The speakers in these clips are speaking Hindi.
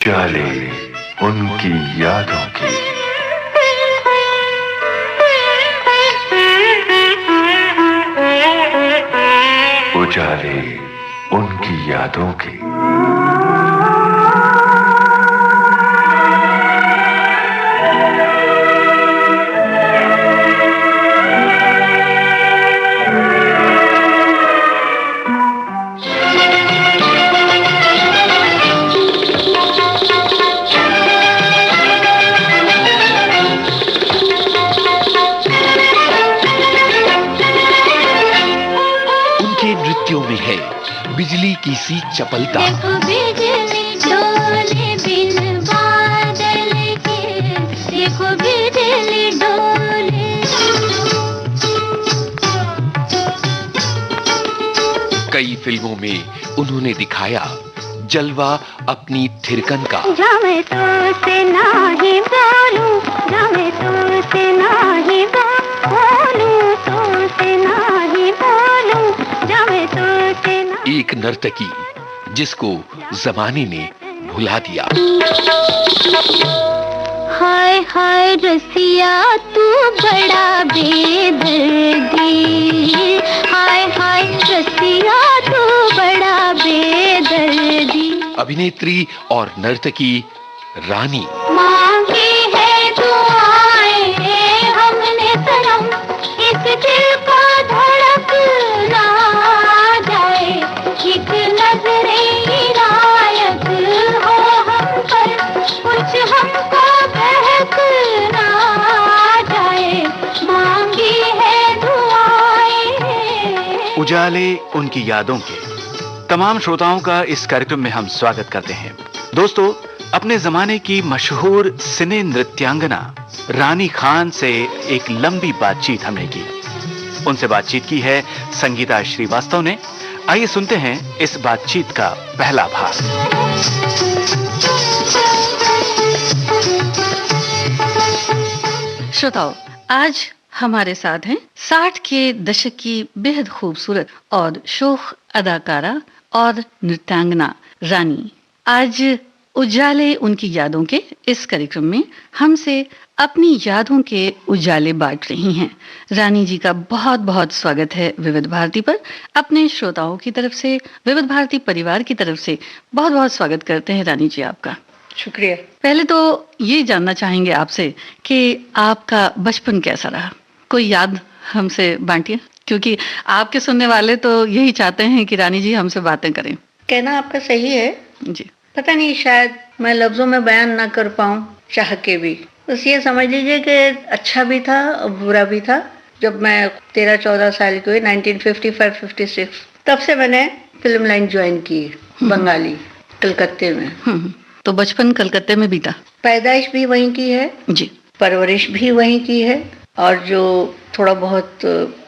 उजाले उनकी यादों की। उजाले उनकी यादों की। नृत्यों में है बिजली की सी चपलता। देखो बिजली डोले बिन बादल के, देखो बिजली डोले। कई फिल्मों में उन्होंने दिखाया जलवा अपनी थिरकन का। मैं तुझसे नहीं बोलूं, मैं तुझसे नहीं बोलूं, तुझसे नहीं बोलूं, मैं तुझसे नहीं। एक नर्तकी जिसको जमाने ने भुला दिया। हाय हाय रसिया तू बड़ा बेदर्दी, हाय हाय रसिया तू बड़ा बेदर्दी। अभिनेत्री और नर्तकी रानी। मांगी है दुआएं हमने सनम, इस दिल को धड़क ना जाए, एक नजरे इनायत हो हम पर, कुछ हमको बहक ना जाए, मांगी है दुआएं। उजाले उनकी यादों के तमाम श्रोताओं का इस कार्यक्रम में हम स्वागत करते हैं। दोस्तों, अपने जमाने की मशहूर सिने नृत्यांगना रानी खान से एक लंबी बातचीत हमने की। उनसे बातचीत की है संगीता श्रीवास्तव ने। आइए सुनते हैं इस बातचीत का पहला भाग। श्रोताओ, आज हमारे साथ हैं 60 के दशक की बेहद खूबसूरत और शोख अदाकारा और नृत्यांगना रानी। आज उजाले उनकी यादों के इस कार्यक्रम में हमसे अपनी यादों के उजाले बांट रही हैं। रानी जी का बहुत बहुत स्वागत है विविध भारती पर। अपने श्रोताओं की तरफ से, विविध भारती परिवार की तरफ से बहुत बहुत स्वागत करते हैं रानी जी आपका। शुक्रिया। पहले तो ये जानना चाहेंगे आपसे कि आपका बचपन कैसा रहा, कोई याद हमसे बांटिए, क्योंकि आपके सुनने वाले तो यही चाहते हैं कि रानी जी हमसे बातें करें। कहना आपका सही है जी। पता नहीं, शायद मैं लफ्जों में बयान ना कर पाऊं चाह के भी। बस ये समझ लीजिए कि अच्छा भी था और बुरा भी था। जब मैं 13-14 साल की हुई 1955-56, तब से मैंने फिल्म लाइन ज्वाइन की बंगाली, कलकत्ते में। तो बचपन कलकत्ते में बीता? पैदाइश भी वहीं की है जी, परवरिश भी वहीं की है, और जो थोड़ा बहुत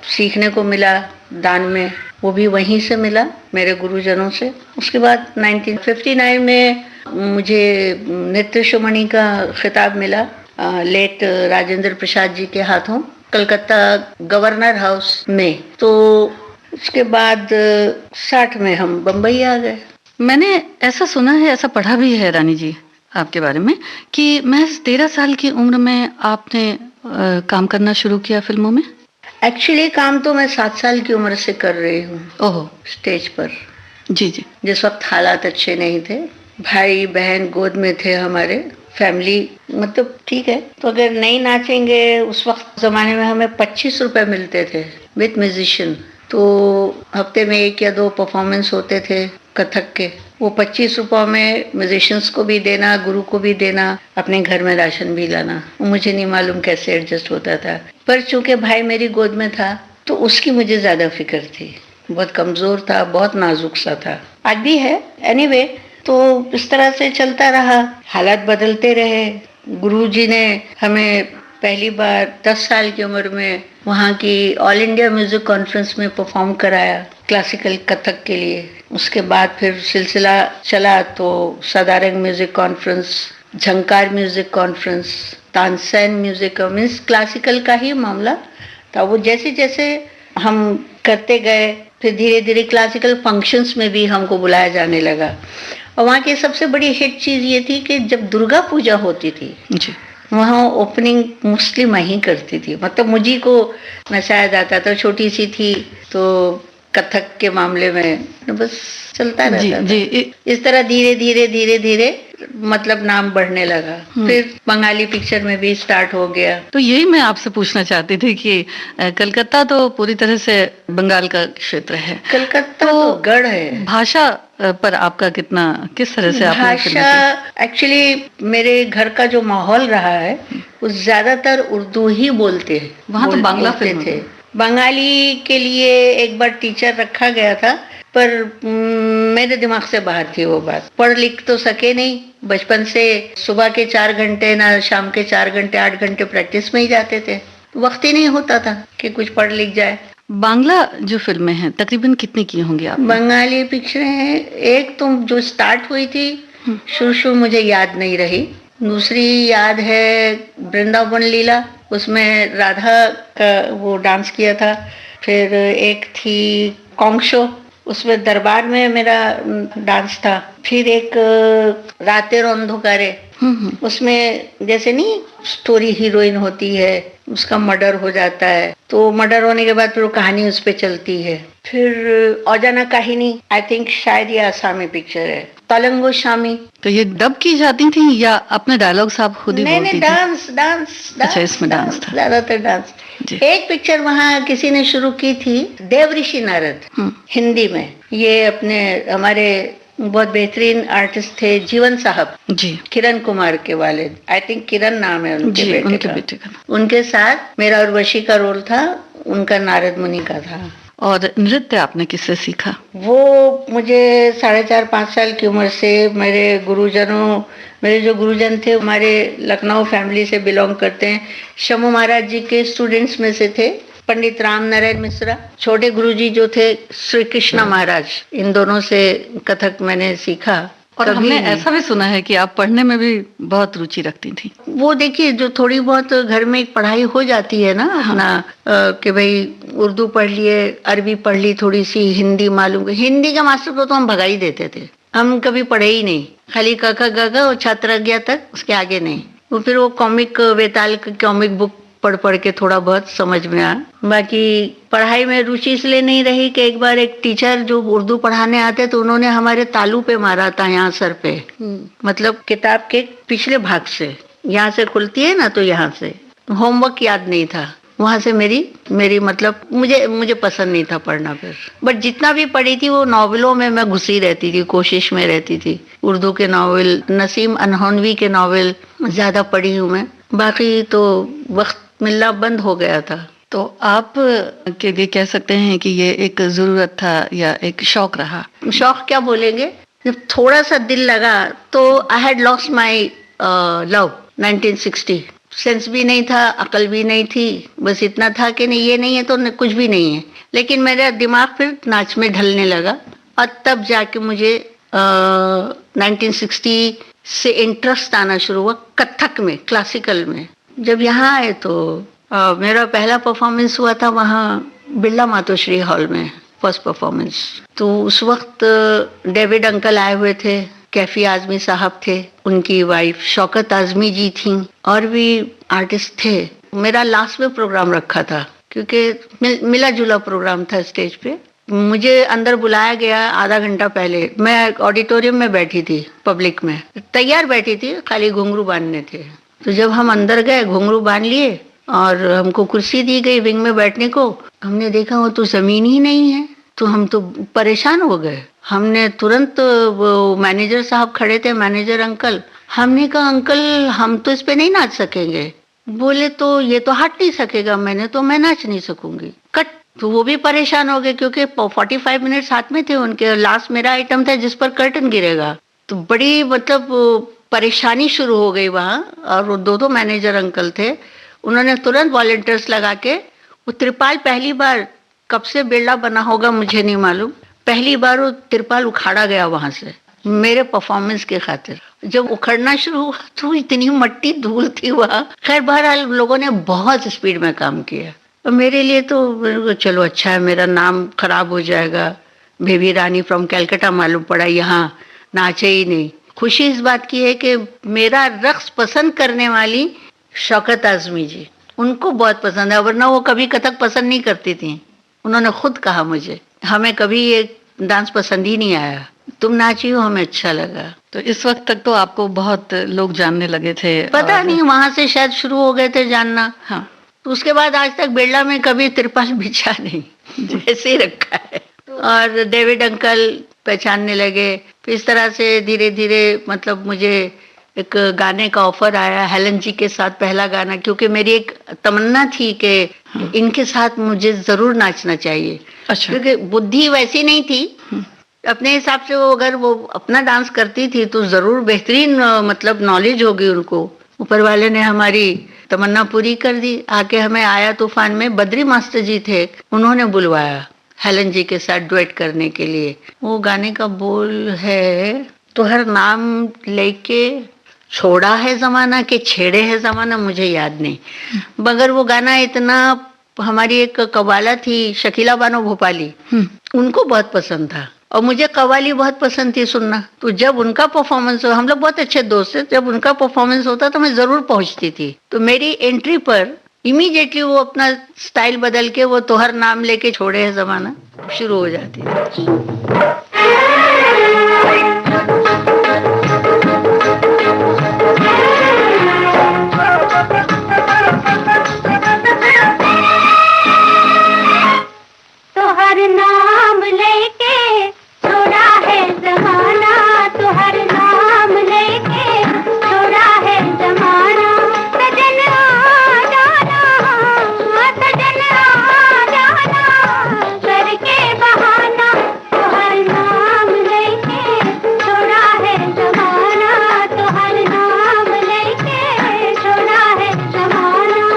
सीखने को मिला दान में वो भी वहीं से मिला मेरे गुरुजनों से। उसके बाद 1959 में मुझे नृत्य शोमणी का खिताब मिला लेट राजेंद्र प्रसाद जी के हाथों, कलकत्ता गवर्नर हाउस में। तो उसके बाद 60 में हम बम्बई आ गए। मैंने ऐसा सुना है, ऐसा पढ़ा भी है रानी जी आपके बारे में कि महज 13 साल की उम्र में आपने काम करना शुरू किया फिल्मों में। एक्चुअली काम तो मैं 7 साल की उम्र से कर रही हूँ। ओहो। स्टेज पर। जी जी। जिस वक्त हालात अच्छे नहीं थे, भाई बहन गोद में थे हमारे, फैमिली मतलब ठीक है, तो अगर नहीं नाचेंगे, उस वक्त जमाने में हमें 25 रुपए मिलते थे विद म्यूजिशियन। तो हफ्ते में 1 या 2 परफॉर्मेंस होते थे कथक के। वो 25 रुपए में म्यूजिशियंस को भी देना, गुरु को भी देना, अपने घर में राशन भी लाना। मुझे नहीं मालूम कैसे एडजस्ट होता था, पर चूंकि भाई मेरी गोद में था तो उसकी मुझे ज्यादा फिक्र थी। बहुत कमजोर था, बहुत नाजुक सा था, आज भी है। एनीवे, तो इस तरह से चलता रहा, हालात बदलते रहे। गुरुजी ने हमें पहली बार 10 साल की उम्र में वहाँ की ऑल इंडिया म्यूजिक कॉन्फ्रेंस में परफॉर्म कराया क्लासिकल कथक के लिए। उसके बाद फिर सिलसिला चला तो Sadarang music conference, Jhankar music conference, Tansen music, means classical का ही मामला था। वो जैसे जैसे हम करते गए, फिर धीरे धीरे क्लासिकल फंक्शंस में भी हमको बुलाया जाने लगा। और वहाँ की सबसे बड़ी हिट चीज ये थी कि जब दुर्गा पूजा होती थी जी वहाँ ओपनिंग मोस्टली मैं ही करती थी, मतलब मुझी को नचाया जाता था, छोटी सी थी तो कथक के मामले में बस चलता जी रहता जी था। इस तरह धीरे धीरे धीरे धीरे मतलब नाम बढ़ने लगा। फिर बंगाली पिक्चर में भी स्टार्ट हो गया। तो यही मैं आपसे पूछना चाहती थी कि कलकत्ता तो पूरी तरह से बंगाल का क्षेत्र है, कलकत्ता तो गढ़ है। भाषा पर आपका कितना, किस तरह से आपने फिल्में भाषा एक्चुअली मेरे घर का जो माहौल रहा है वो ज्यादातर उर्दू ही बोलते हैं। वहाँ तो बांग्ला बोलते फिल्म थे। बंगाली के लिए एक बार टीचर रखा गया था पर मेरे दिमाग से बाहर थी वो बात। पढ़ लिख तो सके नहीं, बचपन से सुबह के 4 घंटे ना शाम के 4 घंटे 8 घंटे प्रैक्टिस में ही जाते थे, वक्त ही नहीं होता था कि कुछ पढ़ लिख जाए। बांग्ला जो फिल्में हैं तकरीबन कितनी की होंगी आप? बंगाली पिक्चरें एक तो जो स्टार्ट हुई थी शुरू शुरू मुझे याद नहीं रही, दूसरी याद है वृंदावन लीला, उसमें राधा का वो डांस किया था। फिर एक थी कॉन्गशो, उसमें दरबार में मेरा डांस था। फिर एक रातेर अंधकारे, उसमें जैसे नहीं स्टोरी हीरोइन होती है, उसका मर्डर हो जाता है तो मर्डर होने के बाद फिर वो कहानी उस पे चलती है। फिर औजाना काहिनी, आई थिंक शायद ये आसामी पिक्चर है। तलंगो शामी। तो ये डब की जाती थी या अपने डायलॉग्स आप खुद ही बोलती थी? Dance dance. अच्छा, इसमें डांस था, ज्यादातर डांस। एक पिक्चर वहाँ किसी ने शुरू की थी, देवऋषि नारद, हिंदी में। ये अपने हमारे बहुत बेहतरीन आर्टिस्ट थे जीवन साहब जी, किरण कुमार के वालिद, आई थिंक किरण नाम है उनके जी, बेटे बेटे का। उनके साथ मेरा उर्वशी का रोल था, उनका नारद मुनि का था। और नृत्य आपने किससे सीखा? वो मुझे 4.5-5 साल की उम्र से मेरे जो गुरुजन थे हमारे लखनऊ फैमिली से बिलोंग करते हैं, शमू महाराज जी के स्टूडेंट्स में से थे पंडित राम नारायण मिश्रा, छोटे गुरुजी जो थे श्री कृष्णा महाराज, इन दोनों से कथक मैंने सीखा। और हमने ऐसा भी सुना है कि आप पढ़ने में भी बहुत रुचि रखती थी। वो देखिए जो थोड़ी बहुत घर में एक पढ़ाई हो जाती है ना, अपना कि भाई उर्दू पढ़ लिए, अरबी पढ़ ली, थोड़ी सी हिंदी मालूम। हिंदी का मास्टर को तो हम भगा ही देते थे, हम कभी पढ़े ही नहीं, खाली काका गागा और छात्र गया तक, उसके आगे नहीं। वो फिर वो कॉमिक वेताल कॉमिक बुक पढ़ पढ़ के थोड़ा बहुत समझ में आया। बाकी पढ़ाई में रुचि इसलिए नहीं रही कि एक बार एक टीचर जो उर्दू पढ़ाने आते तो उन्होंने हमारे तालू पे मारा था, यहाँ सर पे, मतलब किताब के पिछले भाग से, यहाँ से खुलती है ना तो यहाँ से। होमवर्क याद नहीं था, वहां से मेरी मतलब मुझे पसंद नहीं था पढ़ना। फिर बट जितना भी पढ़ी थी वो नॉवेलों में मैं घुसी रहती थी, कोशिश में रहती थी। उर्दू के नॉवेल, नसीम अनहोनवी के नॉवेल ज्यादा पढ़ी हूँ मैं, बाकी तो वक्त मिलना बंद हो गया था। तो आप के लिए कह सकते हैं कि ये एक जरूरत था या एक शौक रहा? शौक क्या बोलेंगे, जब थोड़ा सा दिल लगा तो I had lost my love 1960। Sense भी नहीं था, अकल भी नहीं थी, बस इतना था कि नहीं ये नहीं है तो कुछ भी नहीं है। लेकिन मेरा दिमाग फिर नाच में ढलने लगा और तब जाके मुझे 1960 से इंटरेस्ट आना शुरू हुआ कथक में, क्लासिकल में। जब यहाँ आए तो मेरा पहला परफॉर्मेंस हुआ था वहाँ बिरला मातोश्री हॉल में, फर्स्ट परफॉर्मेंस। तो उस वक्त डेविड अंकल आए हुए थे, कैफी आजमी साहब थे, उनकी वाइफ शौकत आजमी जी थी, और भी आर्टिस्ट थे। मेरा लास्ट में प्रोग्राम रखा था क्योंकि मिला जुला प्रोग्राम था स्टेज पे। मुझे अंदर बुलाया गया आधा घंटा पहले, मैं ऑडिटोरियम में बैठी थी, पब्लिक में तैयार बैठी थी, खाली घुंघरू बांधने थे। तो जब हम अंदर गए, घुंघरू बांध लिए और हमको कुर्सी दी गई विंग में बैठने को, हमने देखा वो तो जमीन ही नहीं है, तो हम तो परेशान हो गए। हमने तुरंत, वो मैनेजर साहब खड़े थे, मैनेजर अंकल, हमने कहा अंकल हम तो इस पे नहीं नाच सकेंगे। बोले तो ये तो हट नहीं सकेगा, मैं नाच नहीं सकूंगी, कट। तो वो भी परेशान हो गए क्योंकि 45 मिनट्स हाथ में थे उनके, लास्ट मेरा आइटम था जिस पर कर्टन गिरेगा। तो बड़ी मतलब परेशानी शुरू हो गई वहाँ। और वो दो मैनेजर अंकल थे, उन्होंने तुरंत वॉलंटियर्स लगा के वो त्रिपाल, पहली बार, कब से बिरला बना होगा मुझे नहीं मालूम, पहली बार वो त्रिपाल उखाड़ा गया वहां से मेरे परफॉर्मेंस के खातिर। जब उखड़ना शुरू हुआ तो इतनी मट्टी धूल थी वहाँ। खैर बहरहाल लोगों ने बहुत स्पीड में काम किया। और मेरे लिए तो चलो अच्छा है, मेरा नाम खराब हो जाएगा। बेबी रानी फ्रॉम कैलकाटा मालूम पड़ा यहाँ नाचे ही नहीं। खुशी इस बात की है कि मेरा रक्स पसंद करने वाली शौकत आजमी जी, उनको बहुत पसंद है, वरना वो कभी कथक पसंद नहीं करती थी। उन्होंने खुद कहा मुझे, हमें कभी ये डांस पसंद ही नहीं आया, तुम नाची हो हमें अच्छा लगा। तो इस वक्त तक तो आपको बहुत लोग जानने लगे थे। पता नहीं, वहां से शायद शुरू हो गए थे जानना। हाँ। तो उसके बाद आज तक बिरला में कभी तिरपाल बिछा नहीं, वैसे ही रखा है। और डेविड अंकल पहचानने लगे। फिर इस तरह से धीरे धीरे मतलब मुझे एक गाने का ऑफर आया हेलन जी के साथ, पहला गाना, क्योंकि मेरी एक तमन्ना थी कि इनके साथ मुझे जरूर नाचना चाहिए। अच्छा। क्योंकि बुद्धि वैसी नहीं थी, अपने हिसाब से वो अगर वो अपना डांस करती थी तो जरूर बेहतरीन मतलब नॉलेज होगी उनको। ऊपर वाले ने हमारी तमन्ना पूरी कर दी। आके हमें आया तूफान में बद्री मास्टर जी थे, उन्होंने बुलवाया हेलन जी के साथ डुएट करने के लिए। वो गाने का बोल है, तो हर नाम लेके छोड़ा है जमाना के छेड़े है जमाना, मुझे याद नहीं, मगर वो गाना इतना, हमारी एक कवाला थी शकीला बानो भोपाली, उनको बहुत पसंद था और मुझे कवाली बहुत पसंद थी सुनना। तो जब उनका परफॉर्मेंस हो, हम लोग बहुत अच्छे दोस्त थे, जब उनका परफॉर्मेंस होता तो मैं जरूर पहुंचती थी। तो मेरी एंट्री पर इमीडिएटली वो अपना स्टाइल बदल के वो तोहर नाम लेके छोड़े है जमाना शुरू हो जाती थी। तोहर नाम लेके छोड़ा है जमाना, तोहर नाम लेके छोड़ा है जमाना। सजन आ जाना, सजन आ जाना करके बहाना, तोहर नाम लेके छोड़ा है जमाना, तोहर नाम लेके छोड़ा है जमाना।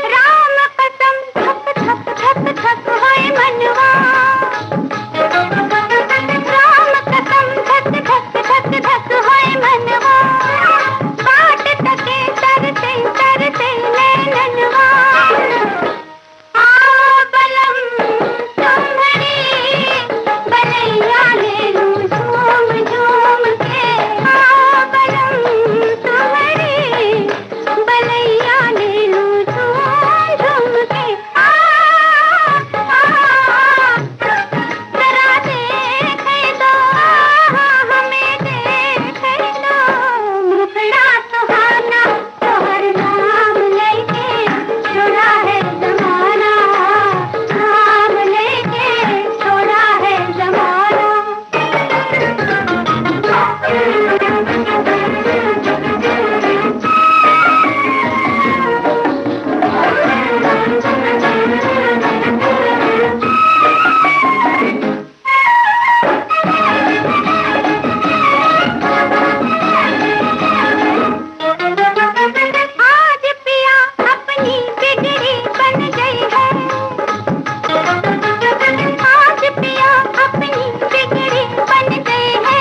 राम कसम धक धक धक धक होए मनवा, राम कसम धक धक धक धक होए मनवा, बाट तके तरते तरते नैनवा। आ बलम तुम्हारी बलैया ले लूं झूम झूम के, आ बलम तुम्हारी बलैया ले लूं झूम झूम के। जरा देखे दो हमें, देखे दो मुखड़ा सुहाना, तोहर नाम लेके छोड़ा है जमाना, नाम लेके छोड़ा है जमाना। आज पिया अपनी बिगड़ी बन गई है, आज पिया अपनी बिगड़ी बन गई है,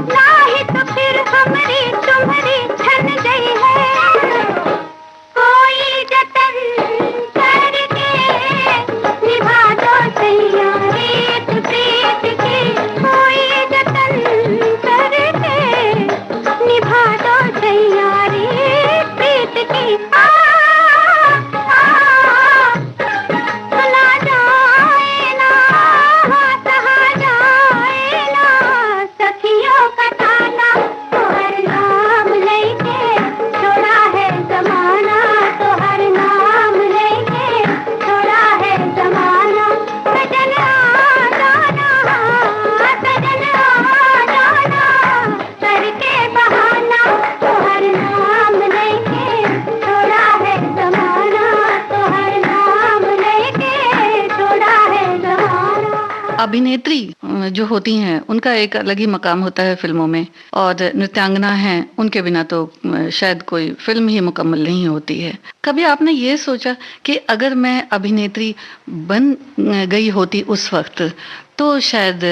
नाही तो फिर हमारी तुम्हारी छन गई है। कोई जतन करके निभा दो सैया रीत प्रीत की, कोई जतन करके निभा दो सैया रीत प्रीत की। सुना जाए ना, सहा जाए ना सखियों का ताना, तोहर नाम लेके छोड़ा है जमाना, तोहर नाम लेके छोड़ा है जमाना। सजन आ जाना, सजन आ जाना करके बहाना, तोहर नाम लेके छोड़ा है जमाना, तोहर नाम लेके छोड़ा है जमाना। अभिनेत्री जो होती हैं उनका एक अलग ही मकाम होता है फिल्मों में, और नृत्यांगना हैं उनके बिना तो शायद कोई फिल्म ही मुकम्मल नहीं होती है। कभी आपने ये सोचा कि अगर मैं अभिनेत्री बन गई होती उस वक्त तो शायद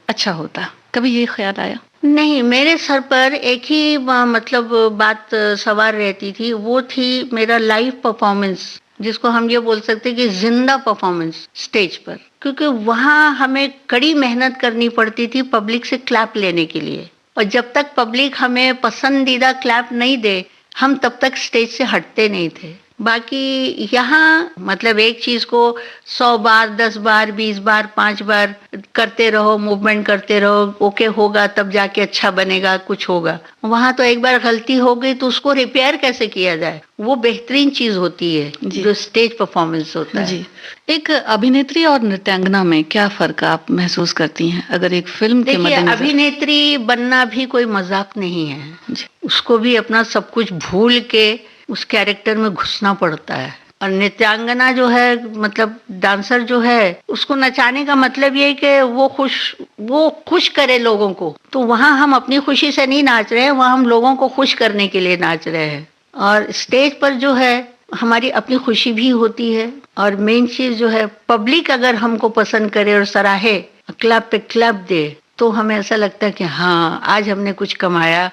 अच्छा होता, कभी ये ख्याल आया? नहीं, मेरे सर पर एक ही मतलब बात सवार रहती थी, वो थी मेरा लाइव परफॉर्मेंस, जिसको हम ये बोल सकते हैं कि जिंदा परफॉर्मेंस स्टेज पर, क्योंकि वहाँ हमें कड़ी मेहनत करनी पड़ती थी पब्लिक से क्लैप लेने के लिए, और जब तक पब्लिक हमें पसंदीदा क्लैप नहीं दे हम तब तक स्टेज से हटते नहीं थे। बाकी यहाँ मतलब एक चीज को 100 बार, 10 बार, 20 बार, 5 बार करते रहो, मूवमेंट करते रहो, ओके होगा तब जाके अच्छा बनेगा, कुछ होगा। वहाँ तो एक बार गलती हो गई तो उसको रिपेयर कैसे किया जाए, वो बेहतरीन चीज होती है जो स्टेज परफॉर्मेंस होता है। जी, एक अभिनेत्री और नृत्यांगना में क्या फर्क आप महसूस करती हैं अगर एक फिल्म के देखिए, मद्देनजर? अभिनेत्री बनना भी कोई मजाक नहीं है, उसको भी अपना सब कुछ भूल के उस कैरेक्टर में घुसना पड़ता है। और नृत्यांगना जो है मतलब डांसर जो है, उसको नचाने का मतलब ये है कि वो खुश करे लोगों को। तो वहाँ हम अपनी खुशी से नहीं नाच रहे हैं, वहाँ हम लोगों को खुश करने के लिए नाच रहे हैं। और स्टेज पर जो है हमारी अपनी खुशी भी होती है, और मेन चीज जो है पब्लिक अगर हमको पसंद करे और सराहे, क्लब पे क्लब दे, तो हमें ऐसा लगता है कि हाँ आज हमने कुछ कमाया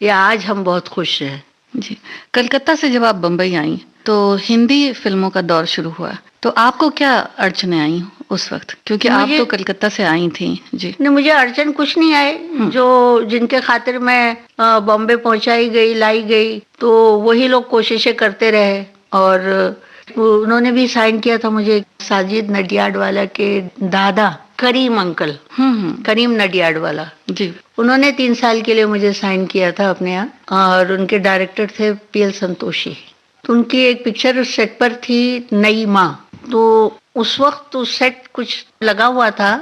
या आज हम बहुत खुश हैं। जी, कलकत्ता से जब आप बम्बई आई तो हिंदी फिल्मों का दौर शुरू हुआ, तो आपको क्या अड़चने आई उस वक्त, क्योंकि आप तो कलकत्ता से आई थी? जी नहीं, मुझे अड़चन कुछ नहीं आए, जो जिनके खातिर मैं बॉम्बे पहुंचाई गई, लाई गई, तो वही लोग कोशिशें करते रहे, और उन्होंने भी साइन किया था मुझे। साजिद नडियाडवाला के दादा करीम अंकल, करीम नडियाडवाला जी, उन्होंने 3 साल के लिए मुझे साइन किया था अपने यहाँ, और उनके डायरेक्टर थे PL संतोषी। तो उनकी एक पिक्चर उस सेट पर थी, नई माँ। तो उस वक्त तो सेट कुछ लगा हुआ था,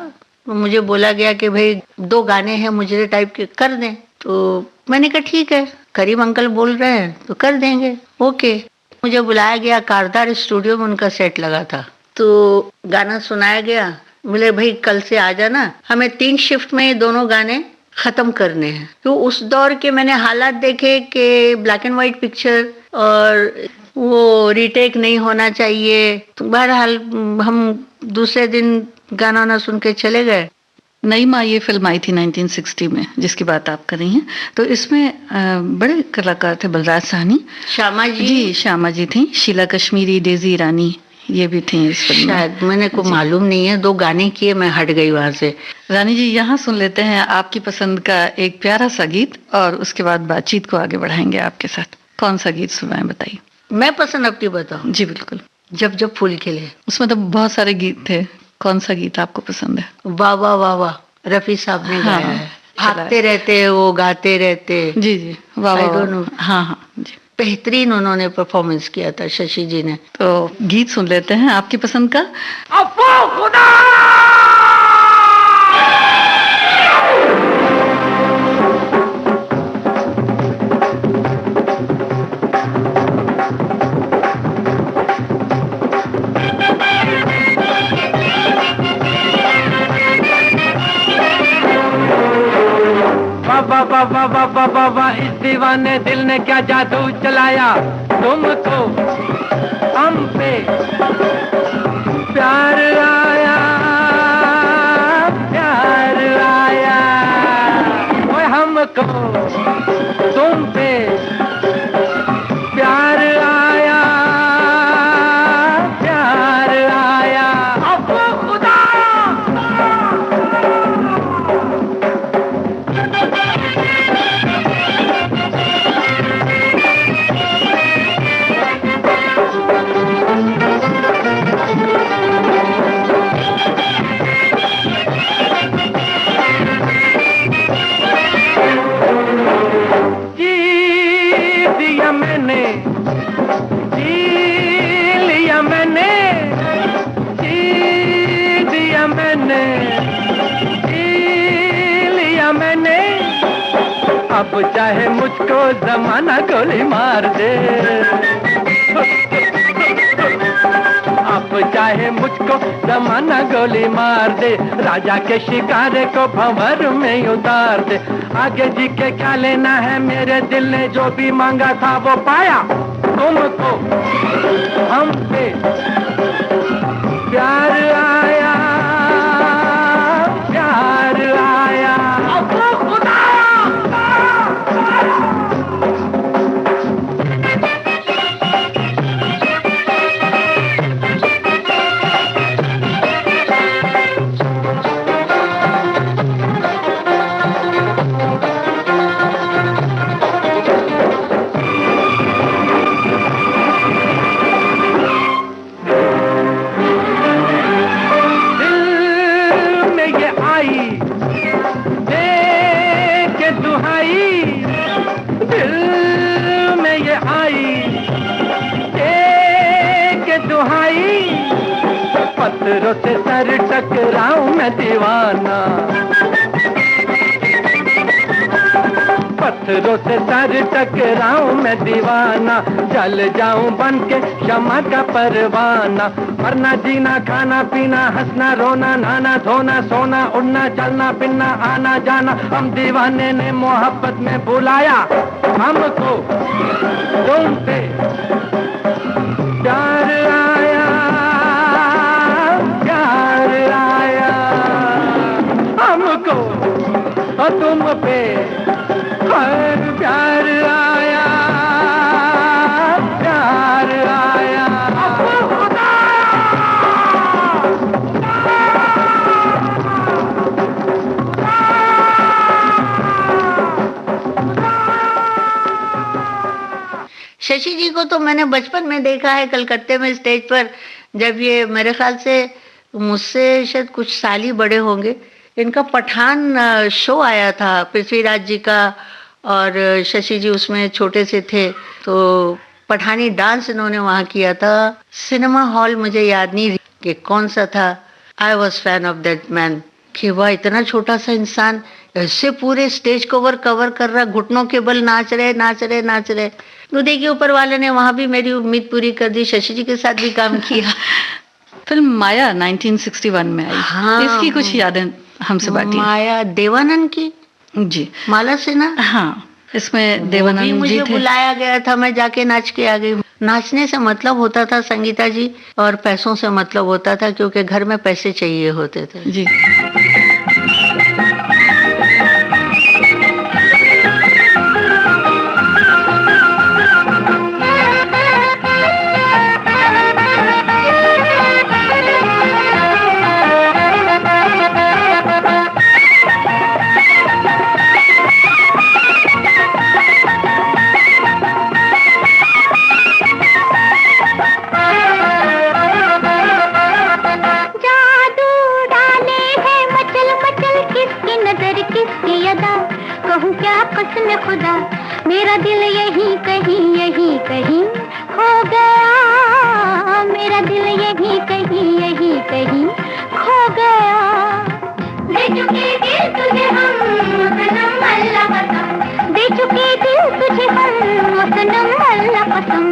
तो मुझे बोला गया कि भाई 2 गाने हैं मुझे टाइप के कर दें। तो मैंने कहा ठीक है, करीम अंकल बोल रहे हैं तो कर देंगे, ओके। मुझे बुलाया गया, कारदार स्टूडियो में उनका सेट लगा था, तो गाना सुनाया गया। बोले भाई कल से आ जाना, हमें 3 शिफ्ट में ये दोनों गाने खत्म करने हैं। तो उस दौर के मैंने हालात देखे कि ब्लैक एंड व्हाइट पिक्चर और वो रीटेक नहीं होना चाहिए। तो बहरहाल हम दूसरे दिन गाना ना सुन के चले गए। नई माँ ये फिल्म आई थी 1960 में जिसकी बात आप कर रही हैं, तो इसमें बड़े कलाकार थे, बलराज साहनी, श्यामा जी, श्यामा जी थी, शीला कश्मीरी, डेजी ईरानी, ये भी थी इस फिल्म में। शायद मैंने को मालूम नहीं है, 2 गाने किए, मैं हट गई वहां से। रानी जी, यहाँ सुन लेते हैं आपकी पसंद का एक प्यारा सा गीत, और उसके बाद बातचीत को आगे बढ़ाएंगे आपके साथ। कौन सा गीत सुनाएं बताइए? मैं पसंद अपनी बताऊं? जी बिल्कुल। जब जब फूल खिले। उसमें तो बहुत सारे गीत थे, कौन सा गीत आपको पसंद है? वाह वाह वाह वाह, रफी साहब ने गाया है। भागते रहते वो गाते रहते। जी जी, वाह वाह, हाँ हाँ जी, बेहतरीन उन्होंने परफॉर्मेंस किया था शशि जी ने। तो गीत सुन लेते हैं आपकी पसंद का। अफो खुदा! बाबा बाबा बाबा बाबा, इस दीवाने दिल ने क्या जादू चलाया, तुमको हम पे प्यार आया, प्यार आया, वो हमको तुम पे प्यार आया, प्यार आया। अब खुदा अब चाहे मुझको जमाना गोली मार दे, बाप चाहे मुझको जमाना गोली मार दे, राजा के शिकारे को भंवर में उतार दे। आगे जी के क्या लेना है, मेरे दिल ने जो भी मांगा था वो पाया। तुमको हम पे प्यार आया, प्यार आया। पत्थरों से सर टकराऊं मैं दीवाना, पत्थरों से सर टकराऊं मैं दीवाना, जल जाऊं बन के शमा का परवाना। मरना जीना खाना पीना हंसना रोना नहाना धोना सोना उड़ना चलना फिरना आना जाना, हम दीवाने ने मोहब्बत में बुलाया हमको। तुम पे प्यार आया, प्यार आया हमको और तुम पे प्यार आया, प्यार आया। शशि जी को तो मैंने बचपन में देखा है कलकत्ते में स्टेज पर, जब ये मेरे ख्याल से मुझसे शायद कुछ साल ही बड़े होंगे। इनका पठान शो आया था पृथ्वीराज जी का, और शशि जी उसमें छोटे से थे, तो पठानी डांस इन्होंने वहाँ किया था। सिनेमा हॉल मुझे याद नहीं कि कौन सा था। I was fan of that man, कि वह इतना छोटा सा इंसान ऐसे पूरे स्टेज कवर कर रहा, घुटनों के बल नाच रहे नाच रहे नाच रहे। तो देखिए ऊपर वाले ने वहाँ भी मेरी उम्मीद पूरी कर दी, शशि जी के साथ भी काम किया। फिल्म माया 1961 में आई। हाँ, इसकी कुछ यादें हमसे बांटिए। माया देवानंद की जी, माला सिन्हा। हाँ, इसमें भी देवानंद जी मुझे थे। बुलाया गया था, मैं जाके नाच के आ गई। नाचने से मतलब होता था संगीता जी, और पैसों से मतलब होता था, क्योंकि घर में पैसे चाहिए होते थे। जी, कसम खुदा मेरा दिल यहीं कहीं खो गया, मेरा दिल यहीं कहीं खो गया। दे चुके दिल तुझे हम सनम अल्लाह कसम, दे चुके दिल तुझे हम सनम अल्लाह कसम।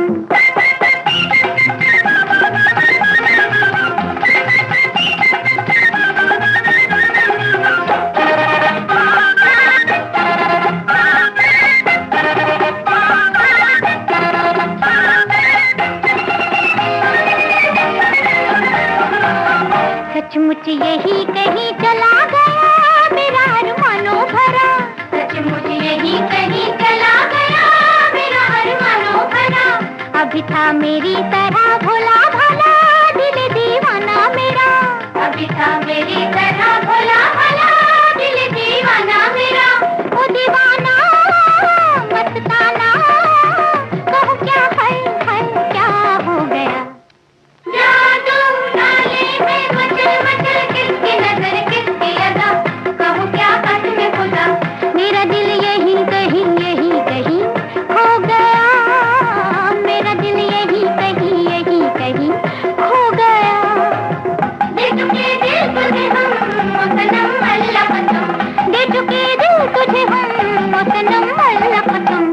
सचमुच यही कहीं चला गया मेरा अरमानो भरा, सचमुच यही कहीं चला गया मेरा अरमानो भरा। अभी था मेरी तरह भोला भाला दिल दीवाना मेरा, अभी था मेरी तरह भोला भाला दिल दीवाना मेरा। वो दीवाना मस्ताना कहो क्या है क्या हो गया। जादू डाले में मचल मचल किसकी नजर किसकी अदा, कहूँ क्या कसम खुदा मेरा दिल यहीं कहीं खो गया, मेरा दिल यहीं कहीं खो गया। दे चुके दिल तुझे हम सनम अल्लाह कसम, दे चुके दिल तुझे हम सनम अल्लाह कसम।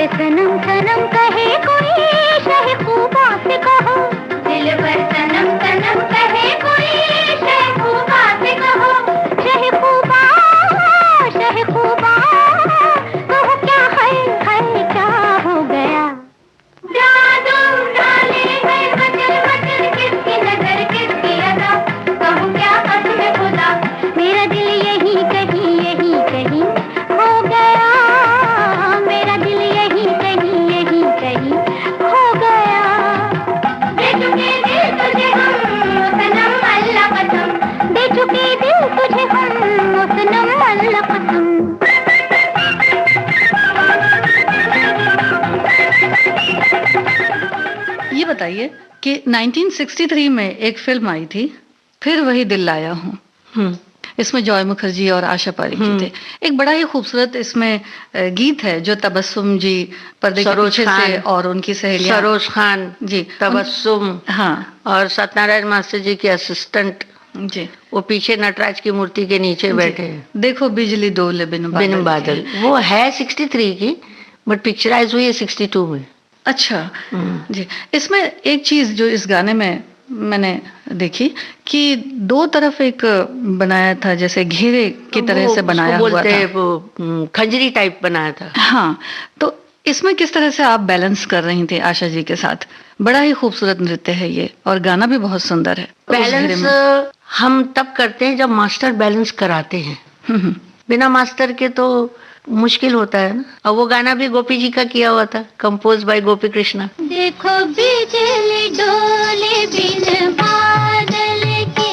सनम सनम कहे कोई शह खूबा से कहो, दिल पर सनम सनम कहे कोई शह खूबा से कहो, शह खूबा कहो क्या है क्या हो गया, जादू डाले है मचल मचल किसकी नजर किसकी अदा, कहूँ क्या कसम खुदा मेरा दिल यही कहीं हो गया, मेरा दिल यही कहीं हो गया। दे चुके दिल तुझे हम सनम अल्लाह कसम, दे चुके दिल तुझे हम सनम अल्लाह कसम। ये बताइए कि 1963 में एक फिल्म आई थी, फिर वही दिल लाया हूँ। इसमें जॉय मुखर्जी और आशा पारेख थे। एक बड़ा ही खूबसूरत इसमें गीत है जो तबस्सुम जी पर्दे के पीछे से और उनकी सहेलियां सरोज खान जी, तबस्सुम, हाँ, और सत्यनारायण मास्टर जी के असिस्टेंट जी, वो पीछे नटराज की मूर्ति के नीचे बैठे हैं। देखो बिजली डोले बिन बिन बादल, वो है 63 की, बट पिक्चराइज हुई है 62 में। अच्छा जी। इसमें एक चीज जो इस गाने में मैंने देखी कि दो तरफ एक बनाया था, जैसे घेरे की तरह से बनाया हुआ था, वो खंजरी टाइप बनाया था। हाँ, तो इसमें किस तरह से आप बैलेंस कर रही थी आशा जी के साथ? बड़ा ही खूबसूरत नृत्य है ये और गाना भी बहुत सुंदर है। बैलेंस हम तब करते हैं जब मास्टर बैलेंस कराते हैं, बिना मास्टर के तो मुश्किल होता है ना। और वो गाना भी गोपी जी का किया हुआ था, कंपोज बाय गोपी कृष्णा। देखो बिजली डोले बिन बादल के,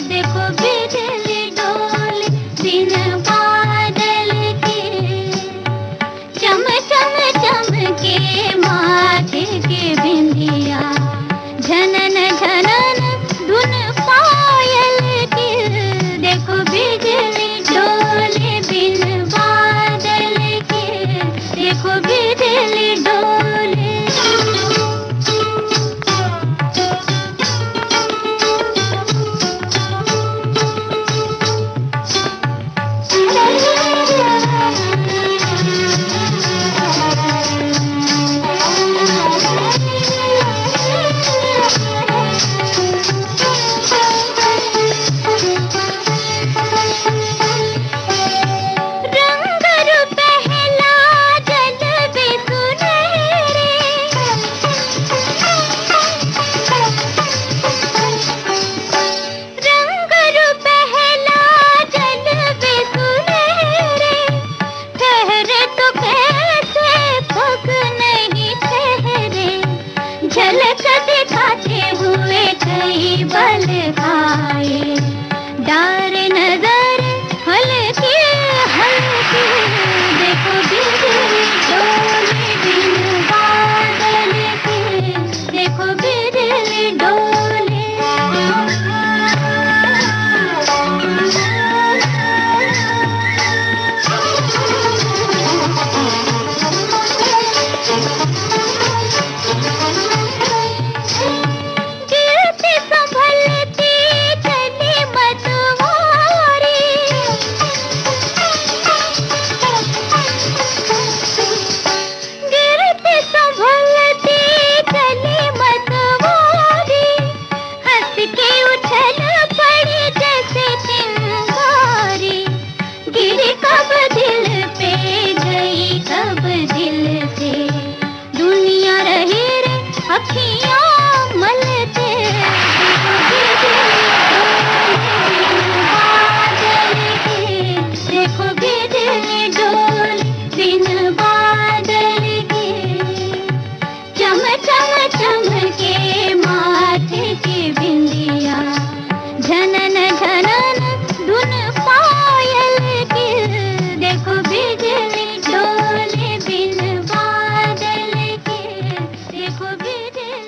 देखो बिजली डोले बिन बादल के, चम चम चम के माथे के बिंदिया, झनन झनन धुन पायल के, देखो बिजली डोले बिन बादल के, देखो बिजली डोले।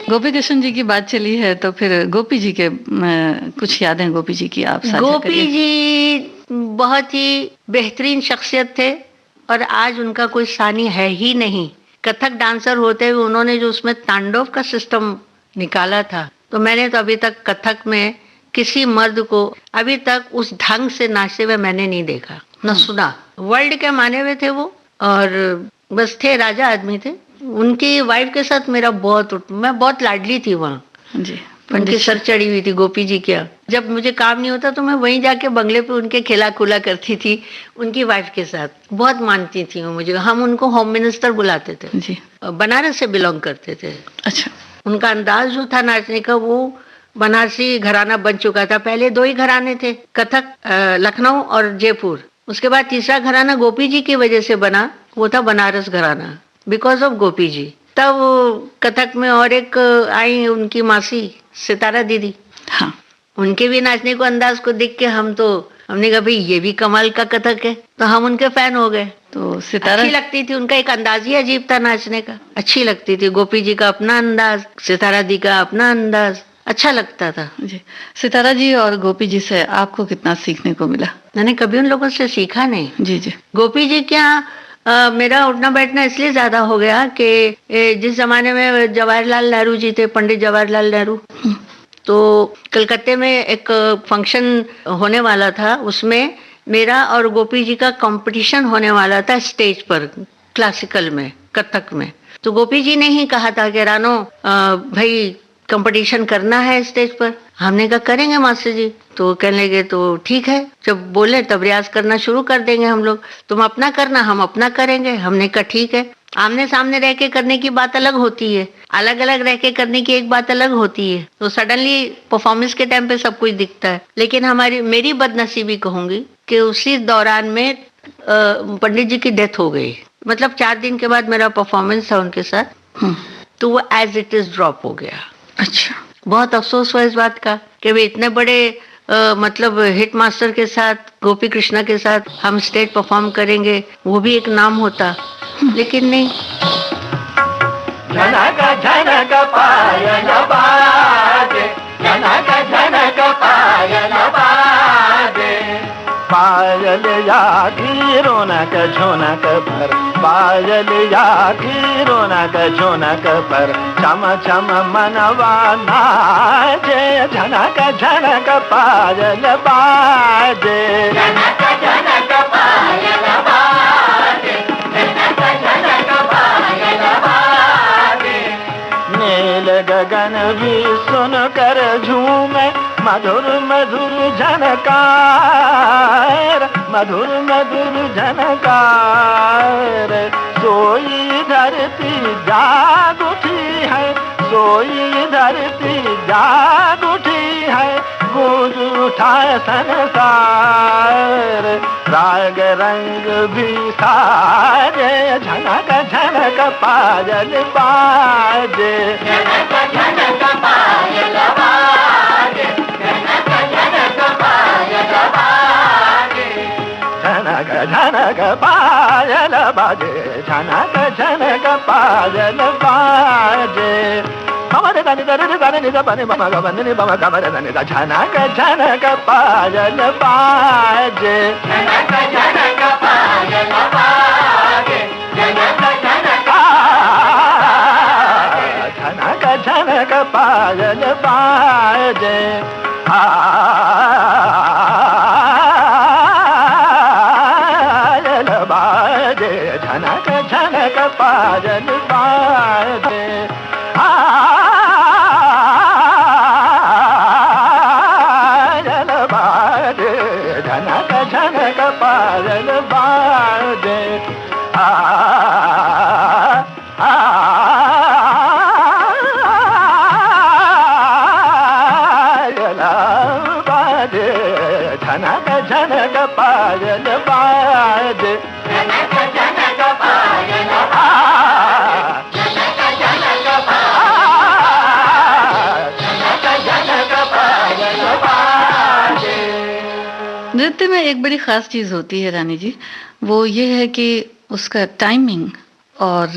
गोपी कृष्ण जी की बात चली है तो फिर गोपी जी के कुछ यादें गोपी जी की आप साझा गोपी जी बहुत ही बेहतरीन शख्सियत थे और आज उनका कोई सानी है ही नहीं। कथक डांसर होते हुए उन्होंने जो उसमें तांडव का सिस्टम निकाला था, तो मैंने तो अभी तक कथक में किसी मर्द को अभी तक उस ढंग से नाचते हुए मैंने नहीं देखा न सुना। वर्ल्ड के माने हुए थे वो, और बस थे, राजा आदमी थे। उनकी वाइफ के साथ मेरा मैं बहुत लाडली थी वहाँ जी। उनकी सर चढ़ी हुई थी गोपी जी क्या। जब मुझे काम नहीं होता तो मैं वहीं जाके बंगले पे उनके खेला खुला करती थी उनकी वाइफ के साथ। बहुत मानती थी वो मुझे। हम उनको होम मिनिस्टर बुलाते थे जी। बनारस से बिलोंग करते थे। अच्छा। उनका अंदाज जो था नाचने का वो बनारसी घराना बन चुका था। पहले 2 ही घराने थे, कथक लखनऊ और जयपुर। उसके बाद तीसरा घराना गोपी जी की वजह से बना, वो था बनारस घराना, बिकॉज ऑफ गोपी जी। तब कथक में और एक आई उनकी मासी सितारा दीदी। हाँ। उनके भी नाचने को अंदाज को देख के हमने कहा भाई ये भी कमाल का कथक है, तो हम उनके फैन हो गए। तो सितारा अच्छी लगती थी, उनका एक अंदाज ही अजीब था नाचने का, अच्छी लगती थी। गोपी जी का अपना अंदाज, सितारा दी का अपना अंदाज, अच्छा लगता था। जी। सितारा जी और गोपी जी से आपको कितना सीखने को मिला? मैंने कभी उन लोगों से सीखा नहीं। जी जी। गोपी जी क्या मेरा उठना बैठना इसलिए ज्यादा हो गया कि जिस जमाने में जवाहरलाल नेहरू जी थे, पंडित जवाहरलाल नेहरू, तो कलकत्ते में एक फंक्शन होने वाला था, उसमें मेरा और गोपी जी का कंपटीशन होने वाला था स्टेज पर, क्लासिकल में, कथक में। तो गोपी जी ने ही कहा था कि रानो भाई कंपटीशन करना है स्टेज पर। हमने कहा करेंगे मास्टर जी। तो कहने लगे तो ठीक है, जब बोले तब रियाज करना शुरू कर देंगे हम लोग, तुम अपना करना हम अपना करेंगे। हमने कहा ठीक है। आमने सामने रह के करने की बात अलग होती है, अलग अलग रह के करने की एक बात अलग होती है। तो सडनली परफॉर्मेंस के टाइम पे सब कुछ दिखता है। लेकिन मेरी बदनसीबी कहूंगी कि उसी दौरान में पंडित जी की डेथ हो गई। मतलब 4 दिन के बाद मेरा परफॉर्मेंस था उनके साथ, तो वो एज इट इज ड्रॉप हो गया। अच्छा। बहुत अफसोस हुआ इस बात का कि वे इतने बड़े मतलब हिट मास्टर के साथ, गोपी कृष्णा के साथ हम स्टेज परफॉर्म करेंगे, वो भी एक नाम होता, लेकिन नहीं। झनक झनक पायल बाजे, झनक झनक पायल बाजे, पायल या की रौनक झुनक पर, पायल या की रौनक झुनक पर, चम चम मनवा नाचे, झनक झनक पायल बाजे, झनक झनक पायल बाजे, झनक झनक पायल बाजे। नील गगन भी सुन कर झूमे, मधुर मधुर झनकार, मधुर मधुर झनकार। सोई धरती जाग उठी है, सोई धरती जाग उठी है, गूंज उठा संसार। राग रंग भी साजे, झनक झनक पायल बाजे, झनक झनक पायल बाजे, झनक झनक पायल बाजे, झनक झनक पायल बाजे, झनक झनक पायल बाजे। ममरे दानी दानी दानी निदा बने बमा गवने बमा गवने दानी दा, झनक झनक पायल बाजे, झनक झनक पायल बाजे, झनक झनक झनक झनक पायल बाजे। पायल बाजे, झनक झनक पायल बाजे। झनक झनक पायल बाजे, बाजे, झनक झनक पायल बाजे, झनक झनक पायल बाजे, झनक झनक पायल बाजे। नृत्य में एक बड़ी खास चीज होती है रानी जी, वो ये है कि उसका टाइमिंग और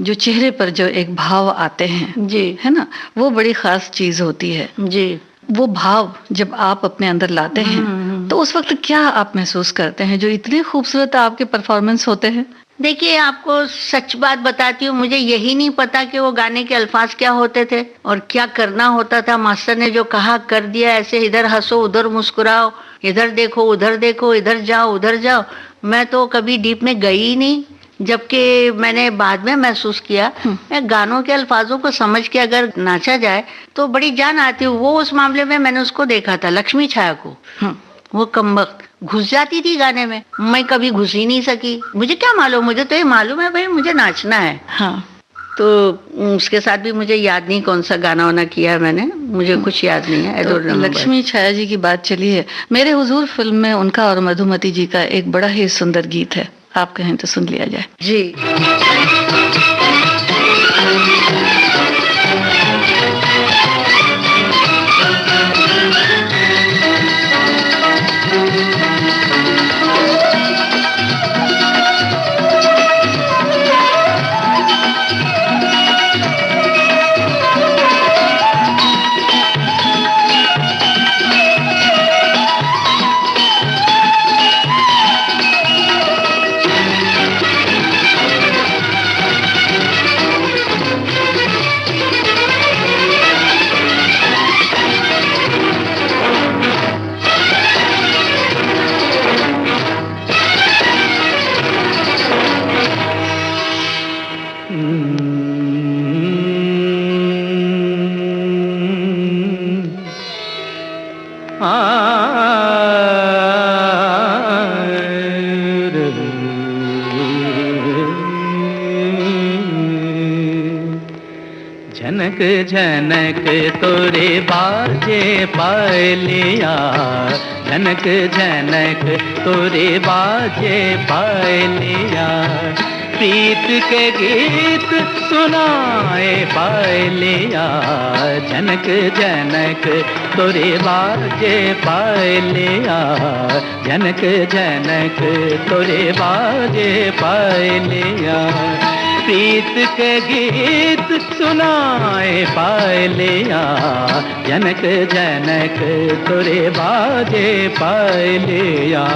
जो चेहरे पर जो एक भाव आते हैं जी, है ना, वो बड़ी खास चीज होती है जी। वो भाव जब आप अपने अंदर लाते हैं तो उस वक्त क्या आप महसूस करते हैं जो इतने खूबसूरत आपके परफॉर्मेंस होते हैं? देखिए, आपको सच बात बताती हूँ, मुझे यही नहीं पता कि वो गाने के अल्फाज क्या होते थे और क्या करना होता था। मास्टर ने जो कहा कर दिया, ऐसे इधर हंसो उधर मुस्कुराओ, इधर देखो उधर देखो, इधर जाओ उधर जाओ। मैं तो कभी डीप में गई ही नहीं, जबकि मैंने बाद में महसूस किया मैं गानों के अल्फाजों को समझ के अगर नाचा जाए तो बड़ी जान आती है। वो उस मामले में मैंने उसको देखा था, लक्ष्मी छाया को। वो कमबख्त घुस जाती थी गाने में, मैं कभी घुस ही नहीं सकी। मुझे क्या मालूम, मुझे तो ये मालूम है भाई मुझे नाचना है। हाँ, तो उसके साथ भी मुझे याद नहीं कौन सा गाना वाना किया है मैंने, मुझे कुछ याद नहीं है। तो लक्ष्मी छाया जी की बात चली है, मेरे हुजूर फिल्म में उनका और मधुमती जी का एक बड़ा ही सुंदर गीत है, आप कहें तो सुन लिया जाए। जी। झनक झनक तोरे बाजे पायलिया, झनक झनक तोरे बाजे पायलिया, प्रीत के गीत सुनाए पायलिया, झनक झनक तोरे बाजे पायलिया, झनक झनक तोरे बाजे पायलिया, प्रीत के गीत सुनाए पायलिया, जनक जनक तोरे बाजे पायलिया।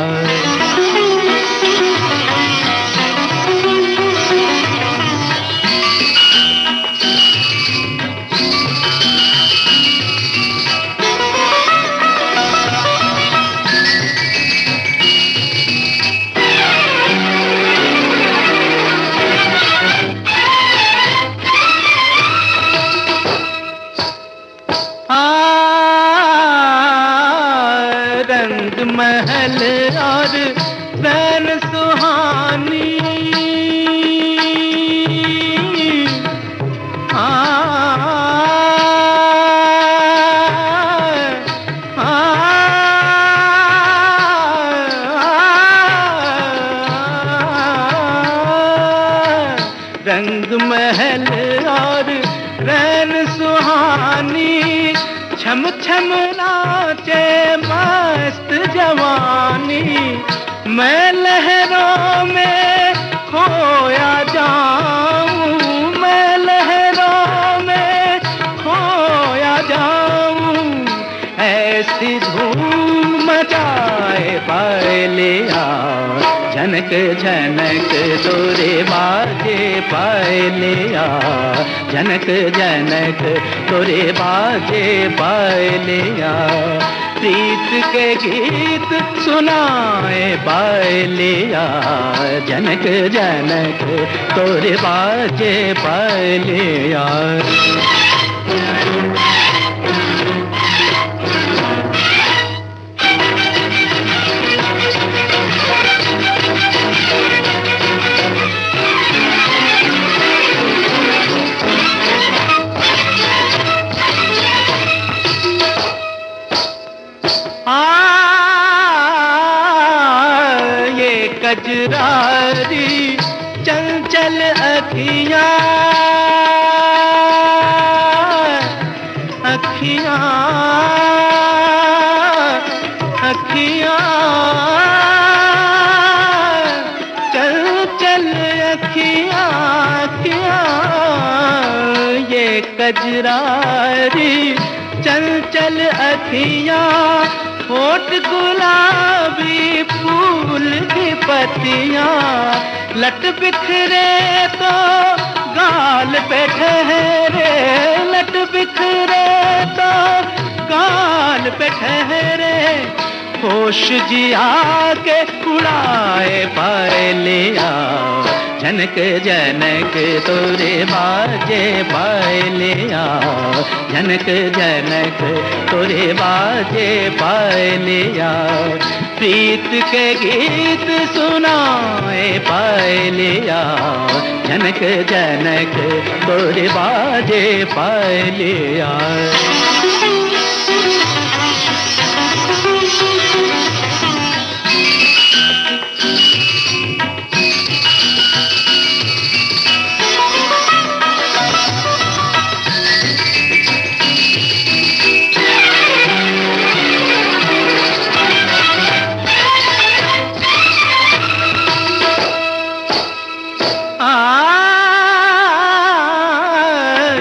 महल और रैन सुहानी, रंग महल और रैन सुहानी, छम छम नाचे मस्त जवानी, मैं लहरों में खोया जाऊं, मैं लहरों में खोया जाऊं, ऐसी धूम मचाए पायलिया, झनक झनक तोरे बाजे पायलिया, झनक झनक तोरे बाजे पायलिया, प्रीत के गीत सुनाए पायलिया, झनक झनक तोरे बाजे पायलिया। कजरारी चंचल अखियां, अखियां अखियां चंचल अखियां, अखियां ये कजरारी चंचल अखियां, होठ गुलाबी फूल की पत्तियां, लट बिखरे तो गाल पे ठहरे, लट बिखरे तो गाल पे ठहरे, होश जिया के उड़ाए पायलिया, जनक जनक तोरे बाजे पायलिया, जनक जनक तोरे बाजे पायलिया, प्रीत के गीत सुनाए पायलिया, जनक जनक तोरे बाजे पायलिया।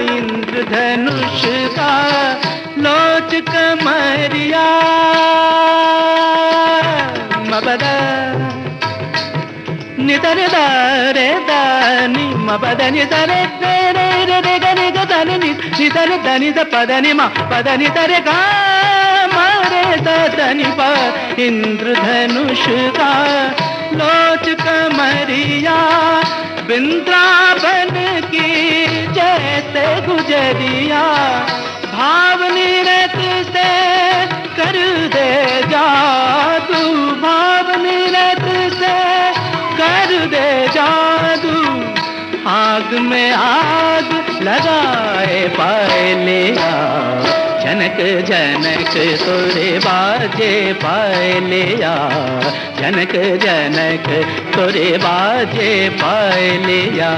इंद्रधनुष का लोच कमरिया, मबद निधर दारे दानी मबद निधर रे रे रे गनि गदनि निधर धनि द पदनि म पदनि तरे गा मारे दनि प। इंद्रधनुष का लोच कमरिया, वृंदावन की जैसे गुजरिया, भावनी रत से कर दे जादू, भावनी रत से कर दे जादू, आग में आग लगाए पायलिया, जनक जनक तोरे बाजे पायलिया, जनक जनक तोरे बाजे पायलिया,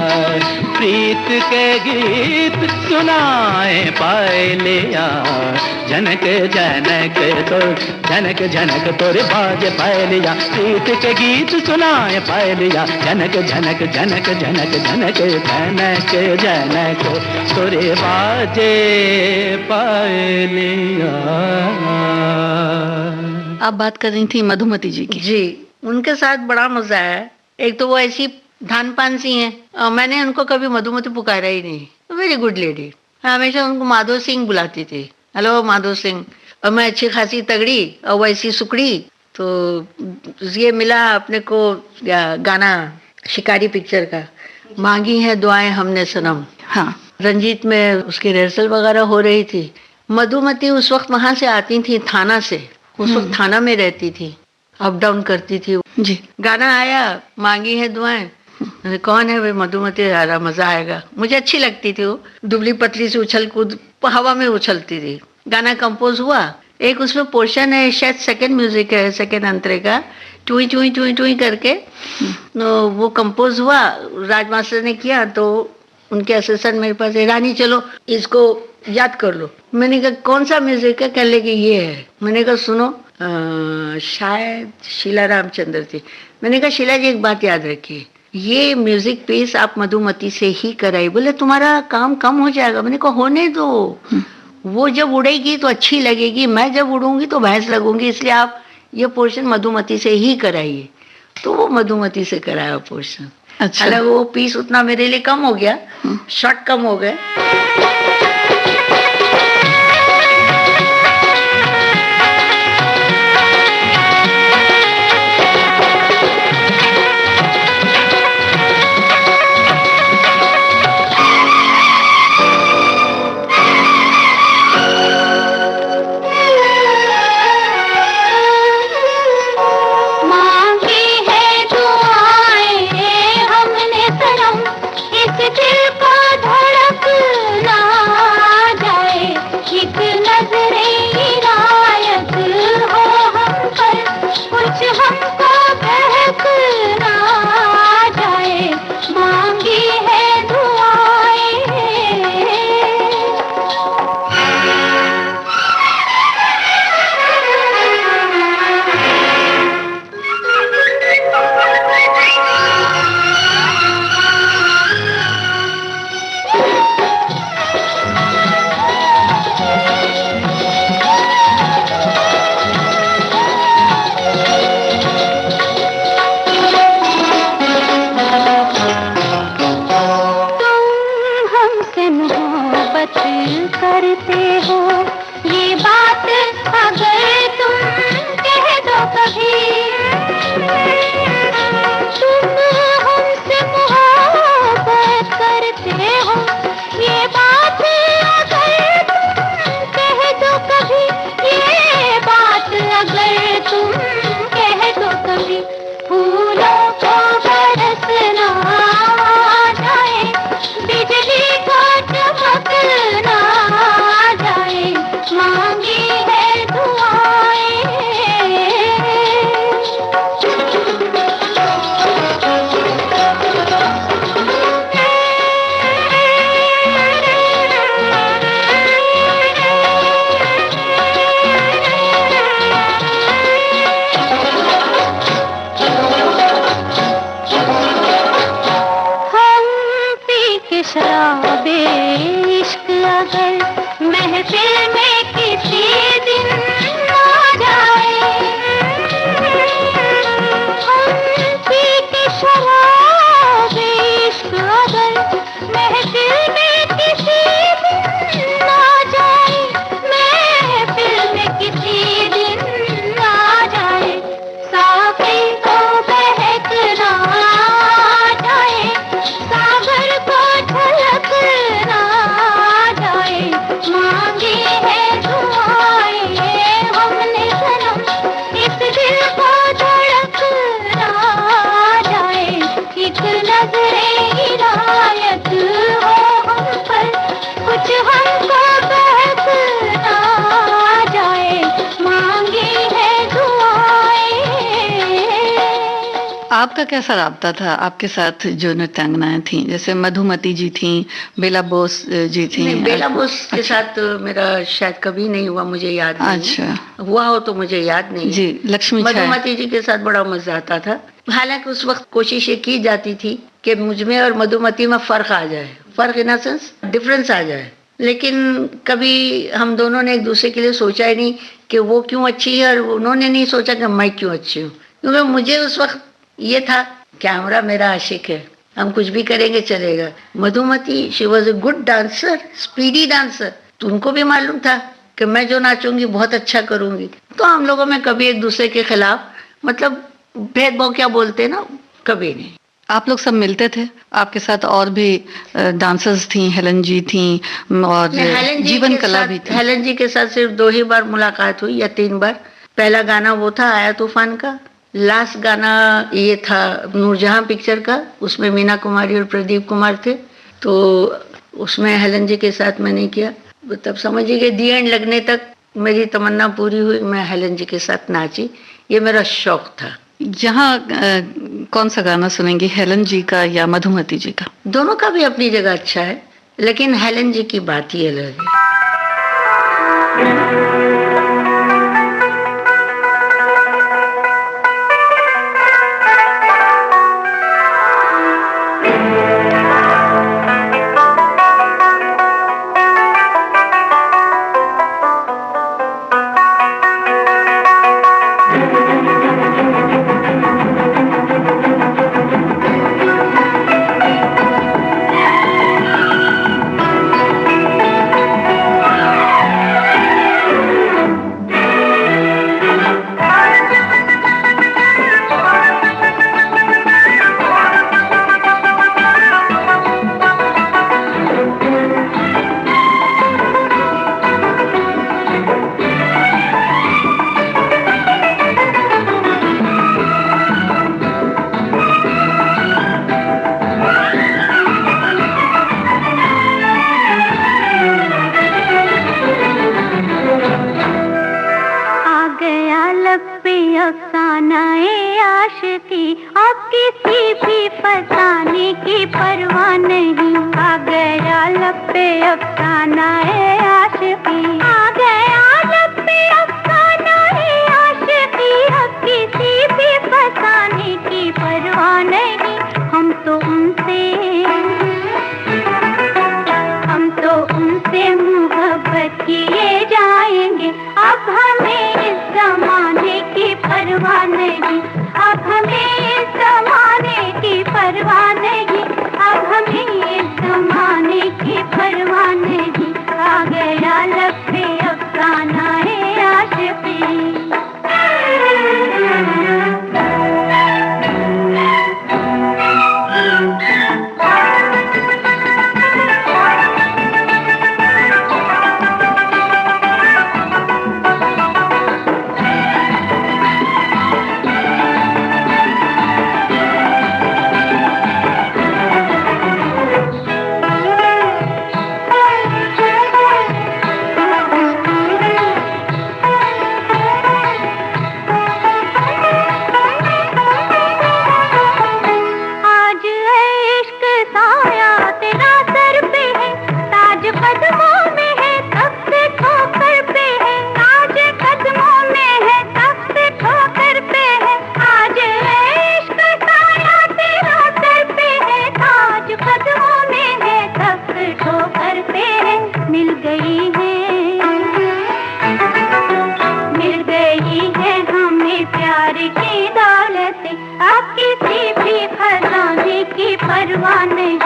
प्रीत के गीत सुनाए पायलिया, जनक जनक तो जनक जनक तोरे बाजे पायलिया, प्रीत के गीत सुनाए पायलिया, जनक जनक जनक जनक जनक जनक जनक तोरे बाजे पायलिया। आप बात कर रही थी मधुमती जी की। जी, उनके साथ बड़ा मजा है। एक तो वो ऐसी धान पान सी हैं, और मैंने उनको कभी मधुमती पुकारा ही नहीं। Very good lady. हमेशा उनको माधो सिंह बुलाती थी, हेलो माधो सिंह। और मैं अच्छी खासी तगड़ी और वैसी सुकड़ी, तो ये मिला अपने को गाना शिकारी पिक्चर का, मांगी है दुआएं हमने सनम। हाँ, रंजीत में उसकी रिहर्सल वगैरह हो रही थी। मधुमती उस वक्त वहां से आती थी, थाना से। उस वक्त थाना में रहती थी, अप डाउन करती थी जी। गाना आया, मांगी है दुआएं, कौन है वे? मधुमती। आ रहा, मजा आएगा। मुझे अच्छी लगती थी वो, दुबली पतली से उछल कूद हवा में उछलती थी। गाना कंपोज हुआ, एक उसमें पोर्शन है, शायद सेकंड म्यूजिक है, सेकंड अंतरे का, टुई टुई टुई टुई करके वो कंपोज हुआ। राज मास्टर ने किया, तो उनके असिस्टेंट मेरे पास है, रानी चलो इसको याद कर लो। मैंने कहा कौन सा म्यूजिक है? कह ले कि ये है। मैंने कहा सुनो, शायद शीला रामचंद्र थी। मैंने कहा शीला जी एक बात याद रखिए, ये म्यूजिक पीस आप मधुमती से ही कराई। बोले तुम्हारा काम कम हो जाएगा। मैंने कहा होने दो, वो जब उड़ेगी तो अच्छी लगेगी, मैं जब उड़ूंगी तो भैंस लगूंगी, इसलिए आप ये पोर्शन मधुमती से ही कराइए। तो वो मधुमती से कराया पोर्शन। अच्छा। हालांकि वो पीस उतना मेरे लिए कम हो गया, शॉट कम हो गए। इस दिल का धड़कना के शराबे इश्क अगर महफिल में किसी दिन आ जाए, हम पी के शराबे इश्क अगर महफिल में किसी दिन आ जाए, महफिल में किसी दिन आ जाए, साकी को बहक ना जाए, सागर को झलक ना जाए, मांगी है दुआएं हमने सनम, इस दिल को धड़क ना जाए, एक नजरे हिदायत हो हम पर, कुछ हमको बहक ना जाए, मांगी है दुआएं। आपका कैसा राब्ता था आपके साथ जो नृत्यांगनाएं थीं, जैसे मधुमती जी थीं, बेला बोस जी थीं? नहीं, बेला बोस के साथ तो मेरा शायद कभी नहीं हुआ, मुझे याद नहीं। अच्छा, हुआ हो तो मुझे याद नहीं। जी, लक्ष्मी छाया। मधुमती जी के साथ बड़ा मजा आता था। हालांकि उस वक्त कोशिश ये की जाती थी कि मुझमें और मधुमती में फर्क आ जाए, फर्क इन सेंस डिफरेंस आ जाए, लेकिन कभी हम दोनों ने एक दूसरे के लिए सोचा ही नहीं कि वो क्यों अच्छी है और उन्होंने नहीं सोचा कि मैं क्यों अच्छी हूँ, क्योंकि मुझे उस वक्त ये था कैमरा मेरा आशिक है, हम कुछ भी करेंगे चलेगा। Madhumati she was a good dancer, speedy dancer, तो उनको भी मालूम था कि मैं जो नाचूंगी बहुत अच्छा करूंगी, तो हम लोगों में कभी एक दूसरे के खिलाफ मतलब भेदभाव क्या बोलते ना, कभी नहीं। आप लोग सब मिलते थे? आपके साथ और भी डांसर्स थी, हेलन जी थी और जीवन कला भी थी? हेलन जी के साथ सिर्फ 2 ही बार मुलाकात हुई या 3 बार। पहला गाना वो था आया तूफान का, लास्ट गाना ये था नूरजहां पिक्चर का, उसमें मीना कुमारी और प्रदीप कुमार थे, तो उसमें हेलन जी के साथ मैंने किया। तब समझिए दी एंड लगने तक मेरी तमन्ना पूरी हुई, मैं हेलन जी के साथ नाची, ये मेरा शौक था। यहाँ कौन सा गाना सुनेंगे, हेलन जी का या मधुमती जी का? दोनों का भी अपनी जगह अच्छा है, लेकिन हेलन जी की बात ही अलग है। अब हमें इस ज़माने की परवाह नहीं, आ गए परवाह नहीं,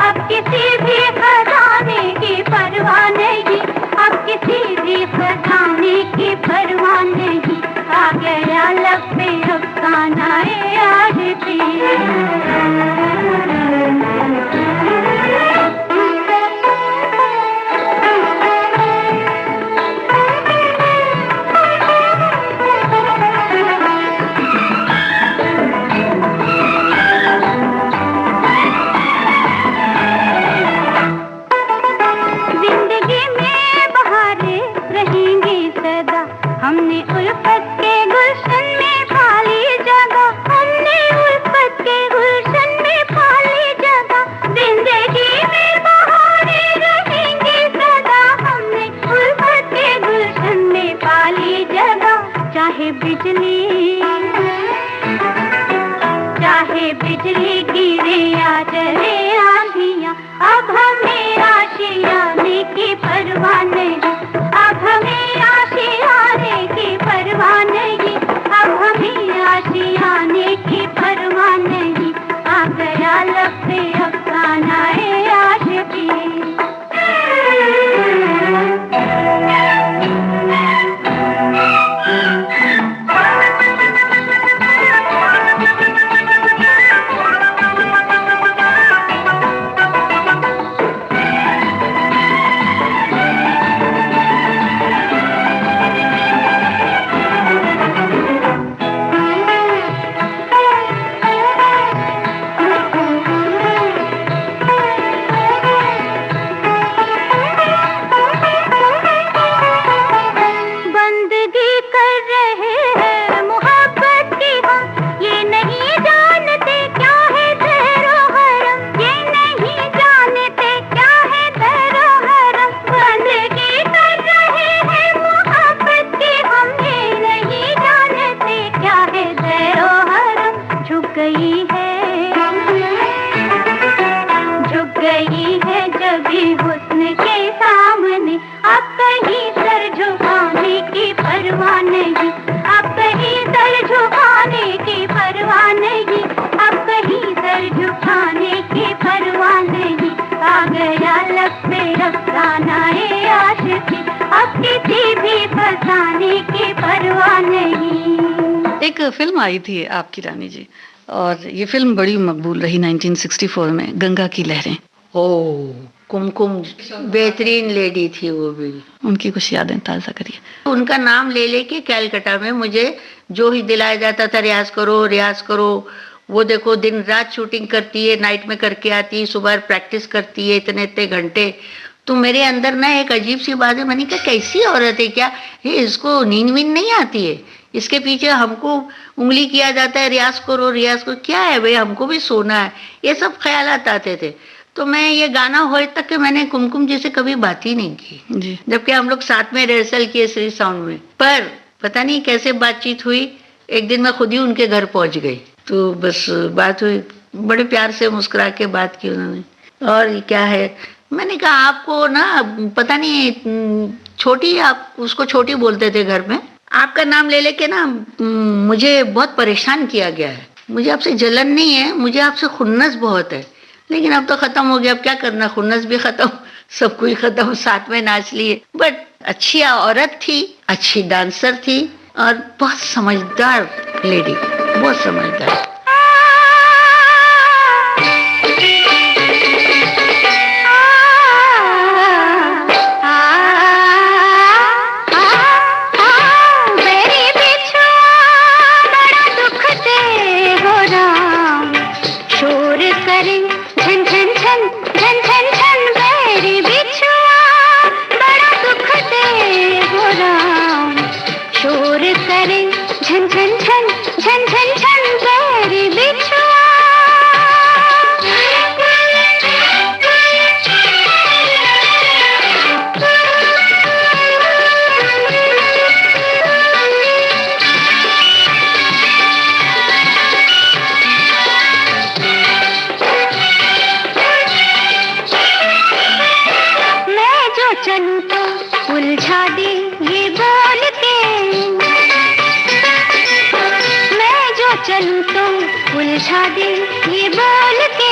अब किसी भी खजाने की परवाह नहीं, अब किसी भी खजाने की परवाह नहीं। आ गया लब पे अफसाना यार भी। हमने उल्फत के गुलशन में पाली जगह, हमने उल्फत के गुलशन में पाली जगह। जिंदगी में बहारें रहेंगी सदा, हमने उल्फत के गुलशन में पाली जगह। चाहे बिजली गिरे या चले आंधियां, अब हमें आशियाने की परवाह नहीं, अब हमें आशियाने की परवाह नहीं, अब हमें आशियाने की परवाह नहीं। आ गया लब पे अफसाना आशिकी। एक फिल्म आई थी आपकी रानी जी, और ये फिल्म बड़ी मकबूल रही 1964 में, गंगा की लहरें। ओ कुमकुम बेहतरीन लेडी थी वो भी। उनकी कुछ यादें ताज़ा करिए। उनका नाम ले लेके कैलकाटा में मुझे जो ही दिलाया जाता था, रियाज करो रियाज करो। वो देखो दिन रात शूटिंग करती है, नाइट में करके आती है, सुबह प्रैक्टिस करती है इतने इतने घंटे। तो मेरे अंदर ना एक अजीब सी बात है, मैंने कहा कैसी औरत है क्या ये, इसको नींद वींद नहीं आती है, इसके पीछे हमको उंगली किया जाता है रियाज करो रियाज करो, क्या है भाई हमको भी सोना है, ये सब ख्यालात आते थे। तो मैं ये गाना होए तक के मैंने कुमकुम जी से कभी बात ही नहीं की, जबकि हम लोग साथ में रिहर्सल किए श्री साउंड में। पर पता नहीं कैसे बातचीत हुई, एक दिन मैं खुद ही उनके घर पहुंच गई, तो बस बात हुई, बड़े प्यार से मुस्कुरा के बात की उन्होंने। और क्या है, मैंने कहा आपको ना पता नहीं छोटी, आप उसको छोटी बोलते थे घर में, आपका नाम ले लेके ना मुझे बहुत परेशान किया गया है। मुझे आपसे जलन नहीं है, मुझे आपसे खुन्नस बहुत है, लेकिन अब तो खत्म हो गया, अब क्या करना, खुन्नस भी खत्म, सब कुछ खत्म, साथ में नाच लिए। बट अच्छी औरत थी, अच्छी डांसर थी और बहुत समझदार लेडी, बहुत समझदार। चलूं तो उलझा दे ये बोल के,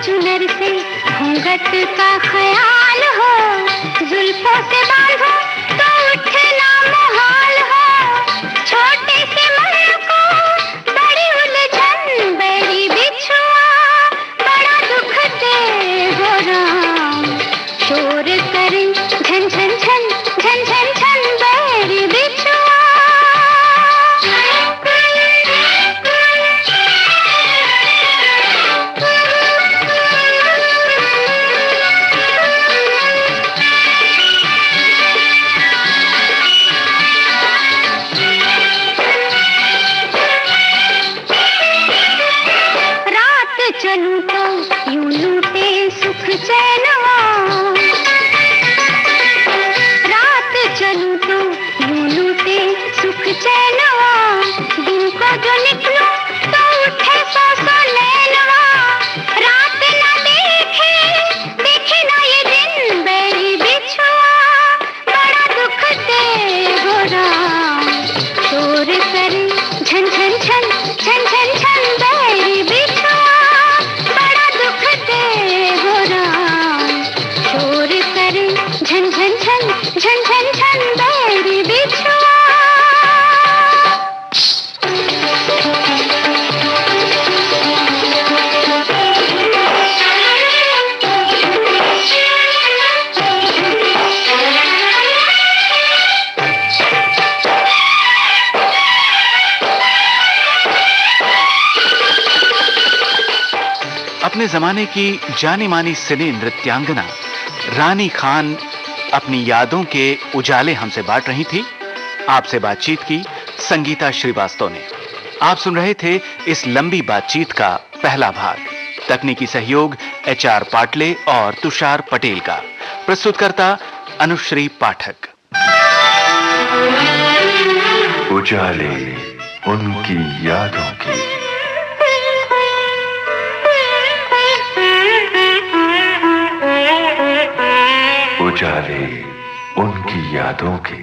चुनर से घूंघट का ख्याल हो, जुल्फों से बांधो तो उठना मुहाल हो। छोटे से मन को बड़ी उलझन, बड़ी बिछुआ बड़ा दुख दे वो राम। शोर करे झन झन झन झन झन झन बड़ी बिछुआ। चलूं तो यूं लूटे सुख चैनवा, रात चलूं तो यूं लूटे सुख चैनवा। दिन को जो निकलूं तो उठे सौ सौ नैनवा। रात ना देखे ना ये दिन, बड़ी बिछुआ बड़ा दुख दे वो राम। शोर करे झन झन झन झन झन झन बड़ी बिछुआ झन झन झन झन झन झन बड़ी बिछुआ। अपने जमाने की जानी मानी सिने नृत्यांगना रानी खान अपनी यादों के उजाले हमसे बांट रही थी। आपसे बातचीत की संगीता श्रीवास्तव ने। आप सुन रहे थे इस लंबी बातचीत का पहला भाग। तकनीकी सहयोग HR पाटले और तुषार पटेल का। प्रस्तुतकर्ता अनुश्री पाठक। उजाले उनकी यादों की। उजाले उनकी यादों की।